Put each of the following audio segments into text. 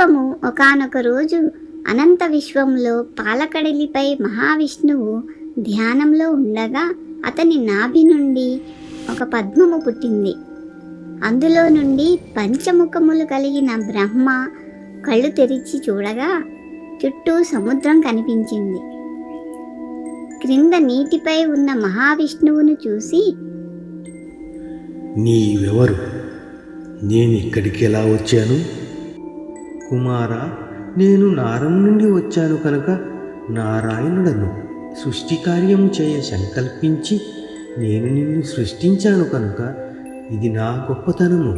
పూర్వము ఒకానొక రోజు అనంత విశ్వంలో పాలకడలిపై మహావిష్ణువు ధ్యానంలో ఉండగా అతని నాభి నుండి ఒక పద్మము పుట్టింది. అందులో నుండి పంచముఖములు కలిగిన బ్రహ్మ కళ్ళు తెరిచి చూడగా చుట్టూ సముద్రం కనిపించింది. క్రింద నీటిపై ఉన్న మహావిష్ణువును చూసి, నీవెవరు? నేనిక్కడికి ఎలా వచ్చాను? కుమారా, నేను నారం నుండి వచ్చాను కనుక నారాయణుడను. సృష్టి కార్యము చేయ సంకల్పించి నేను నిన్ను సృష్టించాను కనుక ఇది నా గొప్పతనము.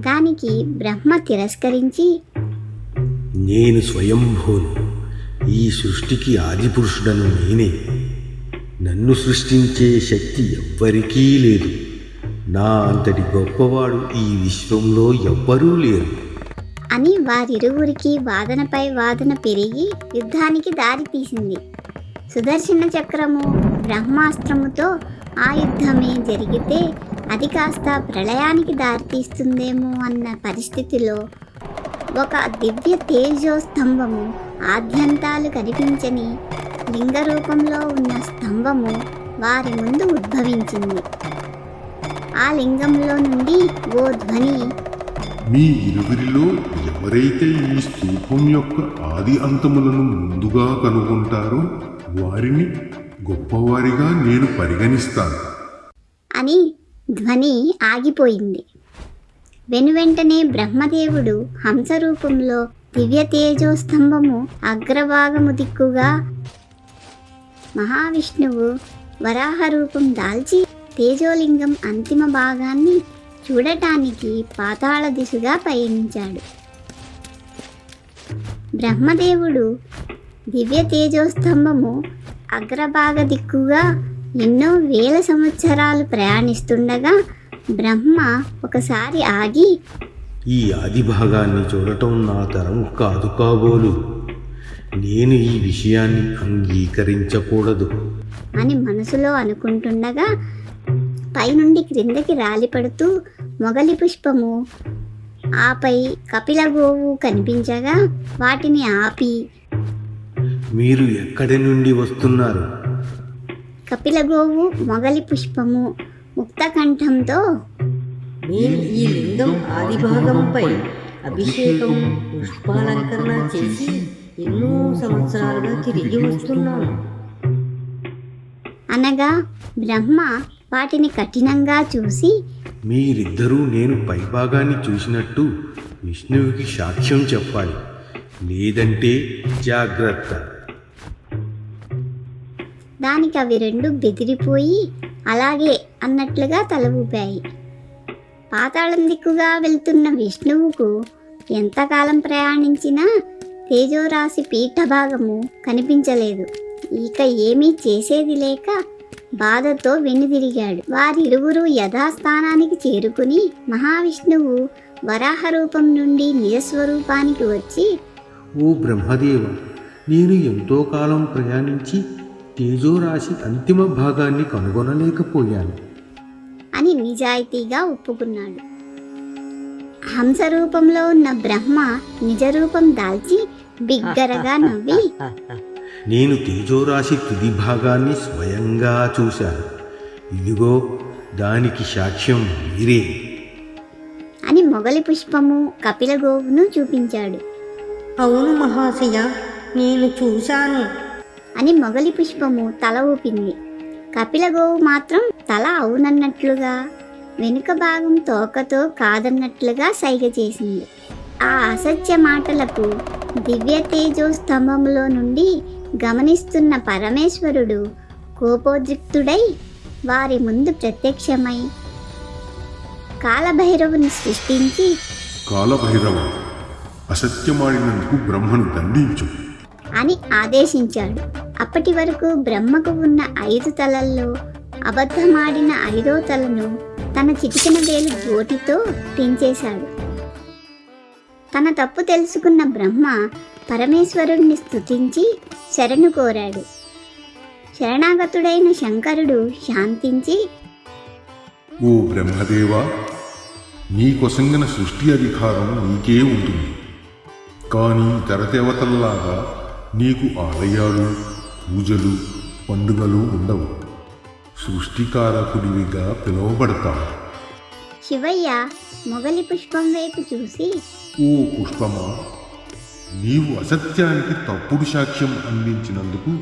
దానికి బ్రహ్మ తిరస్కరించి, నేను స్వయంభూను. ఈ సృష్టికి ఆదిపురుషుడను నేనే. నన్ను సృష్టించే శక్తి ఎవ్వరికీ లేదు. నా అంతటి గొప్పవాడు ఈ విశ్వంలో ఎవ్వరూ లేరు అని వారిరువురికి వాదనపై వాదన పెరిగి యుద్ధానికి దారితీసింది. సుదర్శన చక్రము బ్రహ్మాస్త్రముతో ఆ యుద్ధమే జరిగితే అది కాస్త ప్రళయానికి దారితీస్తుందేమో అన్న పరిస్థితిలో ఒక దివ్య తేజోస్తంభము, ఆద్యంతాలు కనిపించని లింగ రూపంలో ఉన్న స్తంభము వారి ముందు ఉద్భవించింది. ఆ లింగంలో నుండి ఓ ధ్వని, మీ ఇరువురిలో ఎవరైతే ఈ స్తూపం యొక్క ఆది అంతములను ముందుగా కనుగొంటారో వారిని గొప్పవారిగా నేను పరిగణిస్తాను అని ధ్వని ఆగిపోయింది. వెనువెంటనే బ్రహ్మదేవుడు హంసరూపంలో దివ్య తేజోస్తంభము అగ్రభాగము దిక్కుగా, మహావిష్ణువు వరాహ రూపం దాల్చి తేజోలింగం అంతిమ భాగాన్ని చూడటానికి పాతాళ దిశగా పయనించాడు. బ్రహ్మదేవుడు దివ్య తేజోస్తంభము అగ్రభాగ దిక్కుగా ఎన్నో వేల సంవత్సరాలు ప్రయాణిస్తుండగా బ్రహ్మ ఒకసారి ఆగి, ఈ ఆది భాగాన్ని చూడటం నా తరం కాదు కాబోలు. నేను ఈ విషయాన్ని అంగీకరించకూడదు అని మనసులో అనుకుంటుండగా పైనుండి క్రిందకి రాలిపడుతూ మొగలి పుష్పము, ఆపై కపిల గోవు కనిపించగా వాటిని ఆపి, మీరు ఎక్కడి నుండి వస్తున్నారు? కపిల గోవు మొగలి పుష్పము ముక్తకంఠంతో, నేను ఈ లింగం ఆదిభాగంపై అభిషేకం పుష్పాలంకరణ చేసి ఎన్నో సంవత్సరాలుగా తిరిగి వస్తున్నాను అనగా బ్రహ్మ వాటిని కఠినంగా చూసి, మీరిద్దరూ నేను పైభాగాన్ని చూసినట్టు విష్ణువుకి సాక్ష్యం చెప్పాలి, లేదంటే జాగ్రత్త. దానికి అవి రెండు బెదిరిపోయి అలాగే అన్నట్లుగా తల ఊపాయి. పాతాళం దిక్కుగా వెళ్తున్న విష్ణువుకు ఎంతకాలం ప్రయాణించినా తేజోరాశి పీఠభాగము కనిపించలేదు. ఇక ఏమీ చేసేది లేక బాధతో వెనుదిరిగాడు. వారిరువురు యథాస్థానానికి చేరుకుని మహావిష్ణువు వరాహ రూపం నుండి నిజస్వరూపానికి వచ్చి, ఓ బ్రహ్మదేవ, నేను ఎంతో కాలం ప్రయాణించి తేజోరాశి అంతిమ భాగాన్ని కనుగొనలేకపోయాను అని నిజాయితీగా ఒప్పుకున్నాడు. హంస రూపంలో ఉన్న బ్రహ్మ నిజరూపం దాల్చి బిగ్గరగా నవ్వి, నేను తేజోరాశి తుది భాగాన్ని స్వయంగా చూశాను. ఇదిగో దానికి సాక్ష్యం మీరే అని మొగలి పుష్పము కపిల గోవును చూపించాడు. అవును మహాశయ, నేను చూశాను అని మొగలి పుష్పము తల ఊపింది. కపిల గోవు మాత్రం తల అవునన్నట్లుగా, వెనుక భాగం తోకతో కాదన్నట్లుగా సైగ చేసింది. ఆ అసత్య మాటలకు దివ్య తేజో స్తంభంలో నుండి గమనిస్తున్న పరమేశ్వరుడు కోపోద్రిక్తుడై వారి ముందు ప్రత్యక్షమై కాలభైరవుని సృష్టించి, కాలభైరవ, అసత్యమాడినందుకు బ్రహ్మను దండించు అని ఆదేశించాడు. అప్పటి వరకు బ్రహ్మకు ఉన్న 5 తలల్లో అబద్ధమాడిన 5వ తలను తన చిటికెన వేలు గోటితో తెంచేశాడు. తన తప్పు తెలుసుకున్న బ్రహ్మ పరమేశ్వరుణ్ణి స్తుతించి శరణు కోరాడు. శరణాగతుడైన శంకరుడు శాంతించి, ఓ బ్రహ్మదేవా, నీ కొసంగిన సృష్టి అధికారం నీకే ఉంటుంది. కానీ ఇతర దేవతల్లాగా నీకు ఆలయాలు, పూజలు, పండుగలు ఉండవు. సృష్టికారకుడివిగా పిలువబడతావు. శివయ్య మొగలి పుష్పం వైపు చూసి, ఓ పుష్పమా, నీవు అసత్యానికి తప్పుడు సాక్ష్యం అందించినందుకు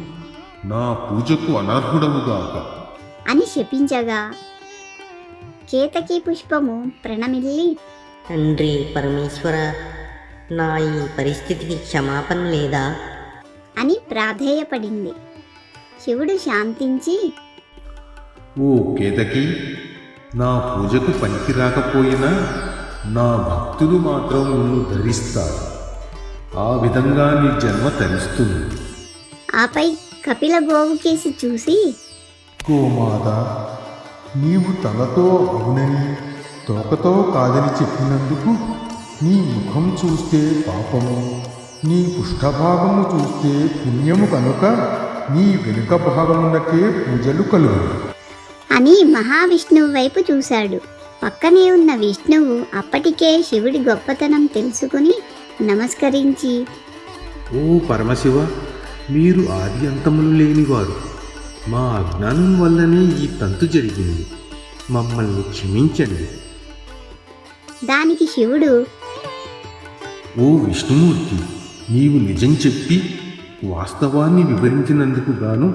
నా పూజకు అనర్హుడవుగాక అని శపించగా కేతకి పుష్పము ప్రణమిల్లి, తండ్రి పరమేశ్వర, నా ఈ పరిస్థితికి క్షమాపణ లేదా? అని ప్రాధేయపడింది. శివుడు శాంతించి, ఓ కేతకి, నా పూజకు పనికి రాకపోయినా నా భక్తులు మాత్రం నిన్ను ధరిస్తారు. ఆ విధంగా నీ జన్మ తరిస్తుంది. ఆపై కపిల గోవుకేసి చూసి, గోమాత, నీవు తలతో అవునని తోకతో కాదని చెప్పినందుకు నీ ముఖం చూస్తే పాపము, నీ పుష్టభాగము చూస్తే పుణ్యము కనుక నీ వెనుక భాగమునకే పూజలు కలుగు అని మహావిష్ణువు వైపు చూశాడు. పక్కనే ఉన్న విష్ణువు అప్పటికే శివుడి గొప్పతనం తెలుసుకుని నమస్కరించి, ఓ పరమశివ, మీరు ఆది అంతములు లేనివారు. మా అజ్ఞానం వల్లనే ఈ తంతు జరిగింది. మమ్మల్ని క్షమించండి. దానికి శివుడు, ఓ విష్ణుమూర్తి, నీవు నిజం చెప్పి వాస్తవాన్ని వివరించినందుకు గాను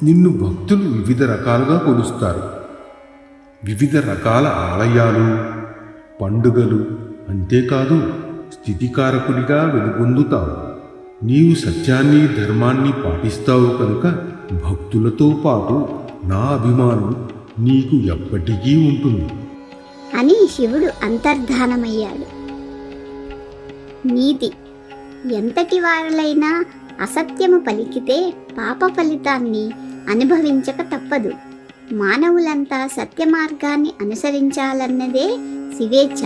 నిన్ను భక్తులు వివిధ రకాలుగా కొలుస్తారు. వివిధ రకాల ఆలయాలు, పండుగలు, అంతేకాదు స్థితికారకుడిగా వెలుగొందుతావు. నీవు సత్యాన్ని, ధర్మాన్ని పాటిస్తావు కనుక భక్తులతో పాటు నా అభిమానం నీకు ఎప్పటికీ ఉంటుంది అని శివుడు అంతర్ధానమయ్యాడు. నీతి: ఎంతటి వారులైనా అసత్యము పలికితే పాప ఫలితాన్ని అనుభవించక తప్పదు. మానవులంతా సత్య మార్గాన్ని అనుసరించాలన్నదే శివేచ్ఛ.